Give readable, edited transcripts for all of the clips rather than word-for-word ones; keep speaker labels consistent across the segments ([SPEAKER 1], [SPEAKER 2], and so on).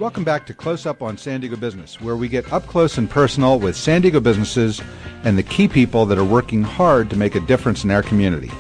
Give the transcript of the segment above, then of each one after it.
[SPEAKER 1] Welcome back to Close Up on San Diego Business, where we get up close and personal with San Diego businesses and the key people that are working hard to make a difference in our community.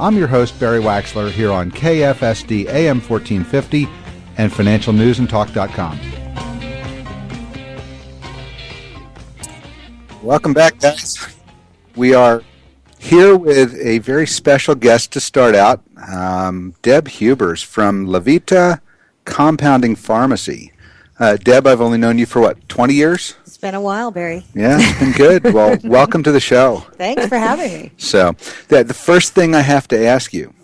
[SPEAKER 1] I'm your host, Barry Waxler, here on KFSD AM 1450 and FinancialNewsAndTalk.com. Welcome back, guys. We are here with a very special guest to start out, Deb Hubers from Levita Compounding Pharmacy. Deb, I've only known you for, 20 years?
[SPEAKER 2] It's been a while, Barry.
[SPEAKER 1] Yeah, it's been good. Well, welcome to the show.
[SPEAKER 2] Thanks for having me.
[SPEAKER 1] So, the first thing I have to ask you,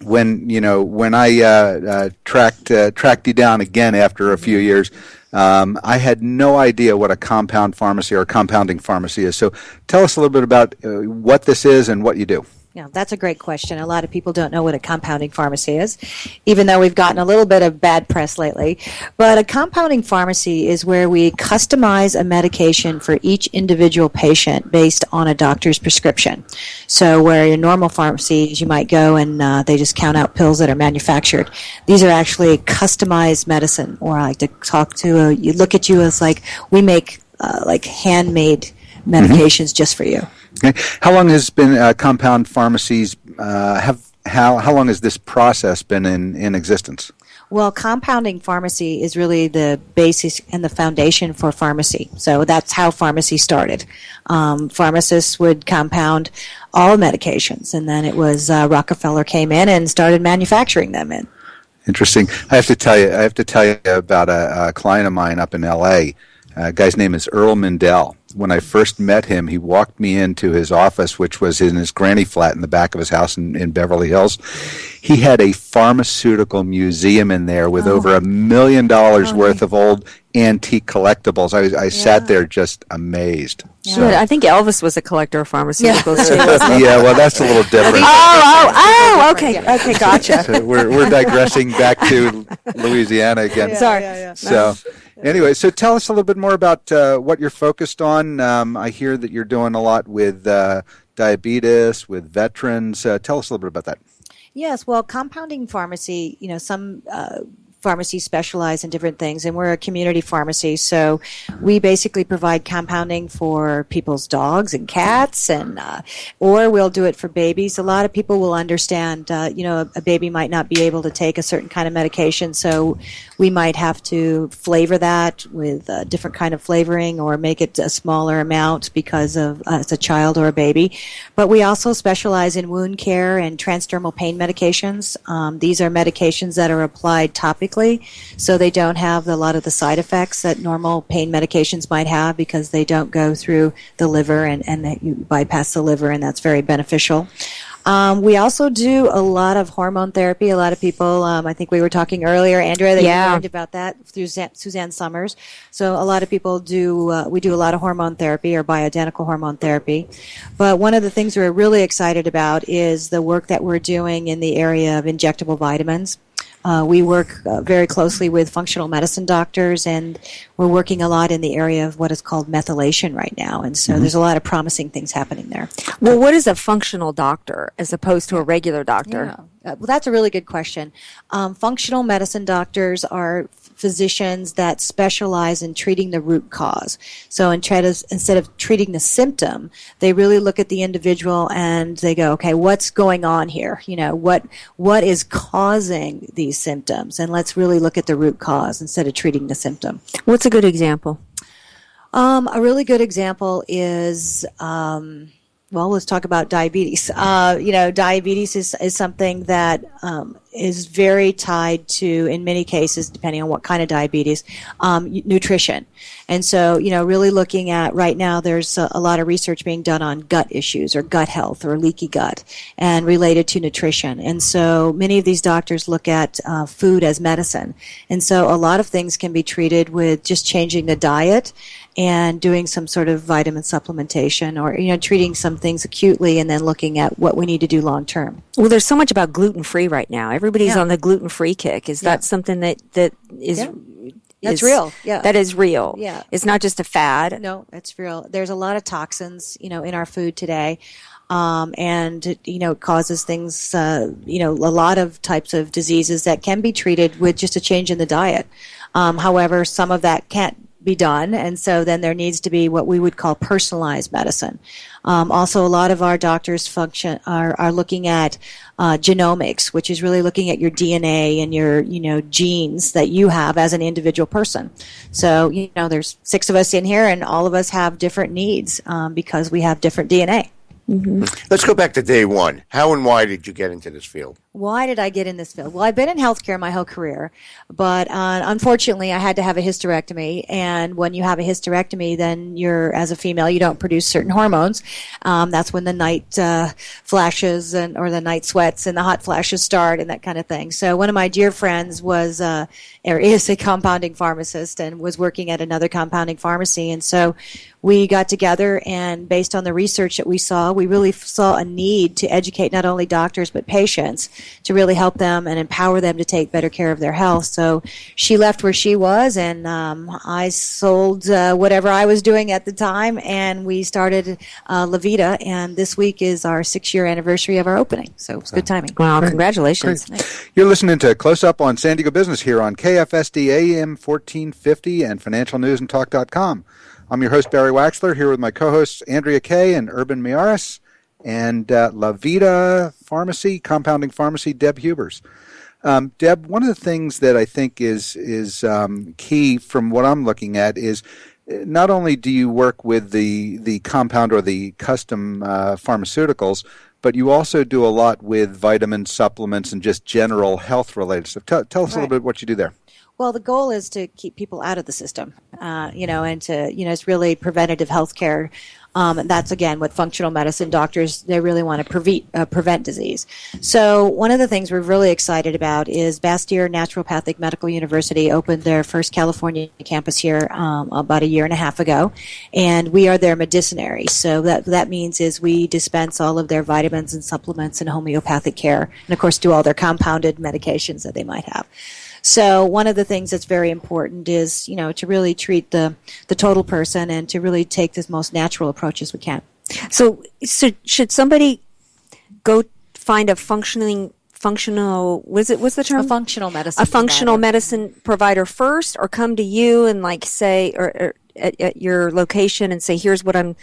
[SPEAKER 1] when I tracked you down again after a few years, I had no idea what a compound pharmacy or a compounding pharmacy is. So, tell us a little bit about what this is and what you do.
[SPEAKER 2] Yeah, that's a great question. A lot of people don't know what a compounding pharmacy is, even though we've gotten a little bit of bad press lately. But a compounding pharmacy is where we customize a medication for each individual patient based on a doctor's prescription. So where your normal pharmacies, you might go and they just count out pills that are manufactured. These are actually customized medicine, or I like to talk to, you look at you as like, we make like handmade medications just for you.
[SPEAKER 1] Okay. How long has been compound pharmacies how long has this process been in existence?
[SPEAKER 2] Well, compounding pharmacy is really the basis and the foundation for pharmacy. So that's how pharmacy started. Pharmacists would compound all medications, and then it was Rockefeller came in and started manufacturing them in.
[SPEAKER 1] Interesting. I have to tell you about a client of mine up in L.A. A guy's name is Earl Mindell. When I first met him, he walked me into his office, which was in his granny flat in the back of his house in Beverly Hills. He had a pharmaceutical museum in there with over $1 million worth of old antique collectibles. I sat there just amazed.
[SPEAKER 3] Yeah. So, I think Elvis was a collector of pharmaceuticals too.
[SPEAKER 1] Yeah, well, that's a little different.
[SPEAKER 3] Okay, okay, gotcha.
[SPEAKER 1] So we're digressing back to Louisiana again.
[SPEAKER 2] Yeah, sorry.
[SPEAKER 1] So. Anyway, so tell us a little bit more about what you're focused on. I hear that you're doing a lot with diabetes, with veterans. Tell us a little bit about that.
[SPEAKER 2] Yes, well, compounding pharmacy, some pharmacies specialize in different things, and we're a community pharmacy, so we basically provide compounding for people's dogs and cats, and or we'll do it for babies. A lot of people will understand, a baby might not be able to take a certain kind of medication, so we might have to flavor that with a different kind of flavoring or make it a smaller amount because of it's a child or a baby. But we also specialize in wound care and transdermal pain medications. These are medications that are applied topically, so they don't have a lot of the side effects that normal pain medications might have because they don't go through the liver and you bypass the liver, and that's very beneficial. We also do a lot of hormone therapy. A lot of people, I think we were talking earlier, Andrea, that you learned about that through Suzanne Summers. So a lot of people we do a lot of hormone therapy or bioidentical hormone therapy. But one of the things we're really excited about is the work that we're doing in the area of injectable vitamins. We work very closely with functional medicine doctors, and we're working a lot in the area of what is called methylation right now. And so there's a lot of promising things happening there.
[SPEAKER 3] Well, what is a functional doctor as opposed to a regular doctor?
[SPEAKER 2] Yeah. Well, that's a really good question. Functional medicine doctors are physicians that specialize in treating the root cause. So instead of treating the symptom, they really look at the individual and they go, okay, what's going on here? What is causing these symptoms? And let's really look at the root cause instead of treating the symptom.
[SPEAKER 3] What's a good example?
[SPEAKER 2] A really good example is, let's talk about diabetes. Diabetes is something that is very tied to, in many cases, depending on what kind of diabetes, nutrition. And so, really looking at right now, there's a lot of research being done on gut issues or gut health or leaky gut and related to nutrition. And so many of these doctors look at food as medicine. And so a lot of things can be treated with just changing the diet and doing some sort of vitamin supplementation or, treating some things acutely and then looking at what we need to do long term.
[SPEAKER 3] Well, there's so much about gluten-free right now. Everybody's on the gluten-free kick. Is that something that is...
[SPEAKER 2] That's real. Yeah.
[SPEAKER 3] That is real.
[SPEAKER 2] Yeah.
[SPEAKER 3] It's not just a fad.
[SPEAKER 2] No, it's real. There's a lot of toxins, in our food today. and it causes things, a lot of types of diseases that can be treated with just a change in the diet. However, some of that can't be done, and so then there needs to be what we would call personalized medicine. Also, a lot of our doctors are looking at genomics, which is really looking at your DNA and your genes that you have as an individual person. So there's 6 of us in here, and all of us have different needs because we have different DNA.
[SPEAKER 4] Let's go back to day one. How and why did you get into this field?
[SPEAKER 2] Why did I get in this field? Well, I've been in healthcare my whole career, but unfortunately, I had to have a hysterectomy. And when you have a hysterectomy, then as a female, you don't produce certain hormones. That's when the night flashes or the night sweats and the hot flashes start and that kind of thing. So one of my dear friends is a compounding pharmacist and was working at another compounding pharmacy. And so we got together, and based on the research that we saw, we really saw a need to educate not only doctors but patients to really help them and empower them to take better care of their health. So she left where she was, and I sold whatever I was doing at the time, and we started Levita, and this week is our 6-year anniversary of our opening. So it's good timing.
[SPEAKER 3] Wow, congratulations.
[SPEAKER 1] You're listening to Close Up on San Diego Business here on KFSD AM 1450 and financialnewsandtalk.com. I'm your host, Barry Waxler, here with my co-hosts, Andrea Kay and Urban Miaris, and Levita Pharmacy, Compounding Pharmacy, Deb Hubers. Deb, one of the things that I think is key from what I'm looking at is not only do you work with the compound or the custom pharmaceuticals, but you also do a lot with vitamins, supplements, and just general health-related stuff. Tell us a little bit what you do there.
[SPEAKER 2] Well, the goal is to keep people out of the system, and to, it's really preventative health care. And that's, again, what functional medicine doctors, they really want to prevent disease. So one of the things we're really excited about is Bastyr Naturopathic Medical University opened their first California campus here about a year and a half ago, and we are their medicinary. So that means is we dispense all of their vitamins and supplements and homeopathic care, and, of course, do all their compounded medications that they might have. So one of the things that's very important is, to really treat the total person and to really take the most natural approach as we can.
[SPEAKER 3] So should somebody go find a functional, what's the term?
[SPEAKER 2] A functional medicine
[SPEAKER 3] A functional medicine provider first, or come to you and say, or at your location and say, here's what I'm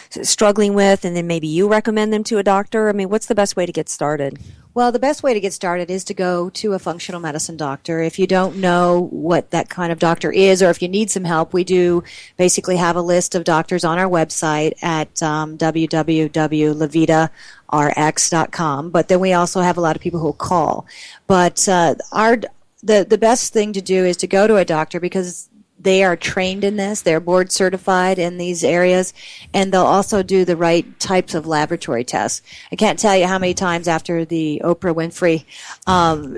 [SPEAKER 3] struggling with, and then maybe you recommend them to a doctor? I mean, what's the best way to get started?
[SPEAKER 2] Well, the best way to get started is to go to a functional medicine doctor. If you don't know what that kind of doctor is, or if you need some help, we do basically have a list of doctors on our website at www.levitarx.com. But then we also have a lot of people who will call. But the best thing to do is to go to a doctor, because they are trained in this. They're board certified in these areas, and they'll also do the right types of laboratory tests. I can't tell you how many times after the Oprah Winfrey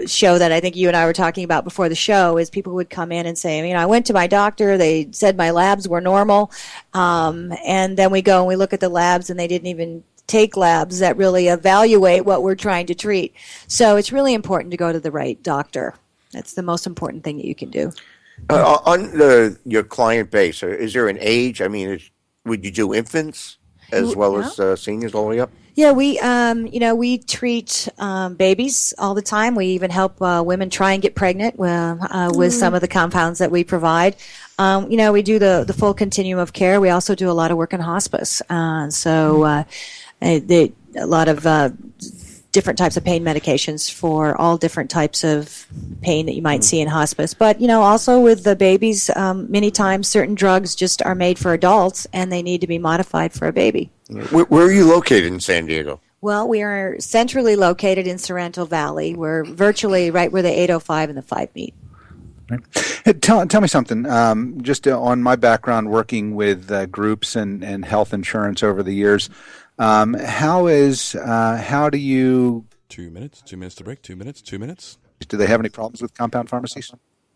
[SPEAKER 2] show that I think you and I were talking about before the show, is people would come in and say, I went to my doctor, they said my labs were normal, and then we go and we look at the labs, and they didn't even take labs that really evaluate what we're trying to treat. So it's really important to go to the right doctor. That's the most important thing that you can do.
[SPEAKER 4] On your client base, is there an age? I mean, would you do infants as well as seniors all the way up?
[SPEAKER 2] Yeah, we treat babies all the time. We even help women try and get pregnant with some of the compounds that we provide. We do the full continuum of care. We also do a lot of work in hospice. A lot of different types of pain medications for all different types of pain that you might see in hospice. But, also with the babies, many times certain drugs just are made for adults and they need to be modified for a baby.
[SPEAKER 4] Where are you located in San Diego?
[SPEAKER 2] Well, we are centrally located in Sorrento Valley. We're virtually right where the 805 and the 5 meet.
[SPEAKER 1] Right. Hey, tell me something. Just on my background working with groups and health insurance over the years, how do you...
[SPEAKER 5] 2 minutes to break, 2 minutes.
[SPEAKER 1] Do they have any problems with compound pharmacies?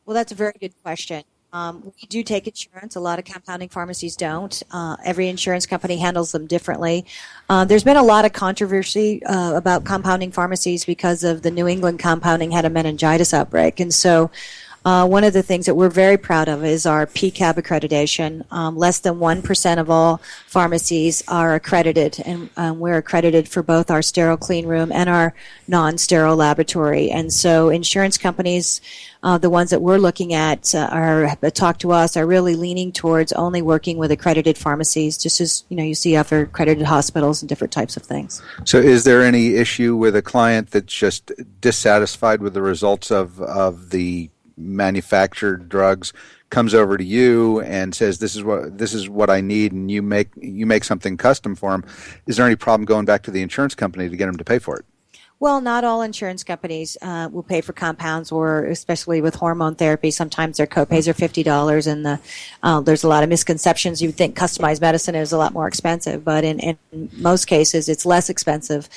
[SPEAKER 2] Well, that's a very good question. We do take insurance. A lot of compounding pharmacies don't. Every insurance company handles them differently. There's been a lot of controversy about compounding pharmacies because of the New England compounding had a meningitis outbreak. And so One of the things that we're very proud of is our PCAB accreditation. Less than 1% of all pharmacies are accredited, and we're accredited for both our sterile clean room and our non-sterile laboratory. And so insurance companies, the ones that we're looking at talk to us, are really leaning towards only working with accredited pharmacies, just as you see other accredited hospitals and different types of things.
[SPEAKER 1] So is there any issue with a client that's just dissatisfied with the results of the manufactured drugs, comes over to you and says, this is what I need, and you make something custom for them? Is there any problem going back to the insurance company to get them to pay for it?
[SPEAKER 2] Well, not all insurance companies will pay for compounds, or especially with hormone therapy. Sometimes their copays are $50, and there's a lot of misconceptions. You'd think customized medicine is a lot more expensive, but in most cases, it's less expensive.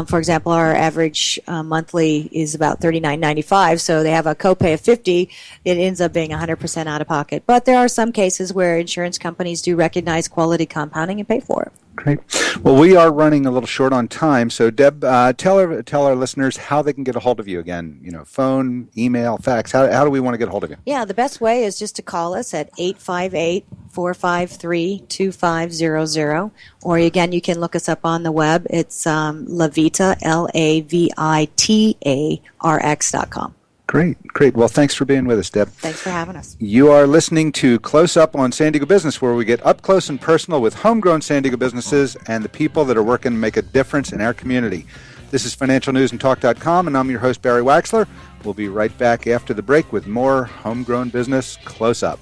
[SPEAKER 2] For example, our average monthly is about $39.95, so they have a copay of $50. It ends up being 100% out of pocket. But there are some cases where insurance companies do recognize quality compounding and pay for it.
[SPEAKER 1] Great. Well, we are running a little short on time, so Deb, tell our listeners how they can get a hold of you again. Phone, email, fax. How do we want to get a hold of you?
[SPEAKER 2] Yeah, the best way is just to call us at 858-453-2500. Or again, you can look us up on the web. It's Lavita, LAVITA-RX.com.
[SPEAKER 1] Great. Well, thanks for being with us, Deb.
[SPEAKER 2] Thanks for having us.
[SPEAKER 1] You are listening to Close Up on San Diego Business, where we get up close and personal with homegrown San Diego businesses and the people that are working to make a difference in our community. This is financialnewsandtalk.com, and I'm your host, Barry Waxler. We'll be right back after the break with more Homegrown Business Close Up.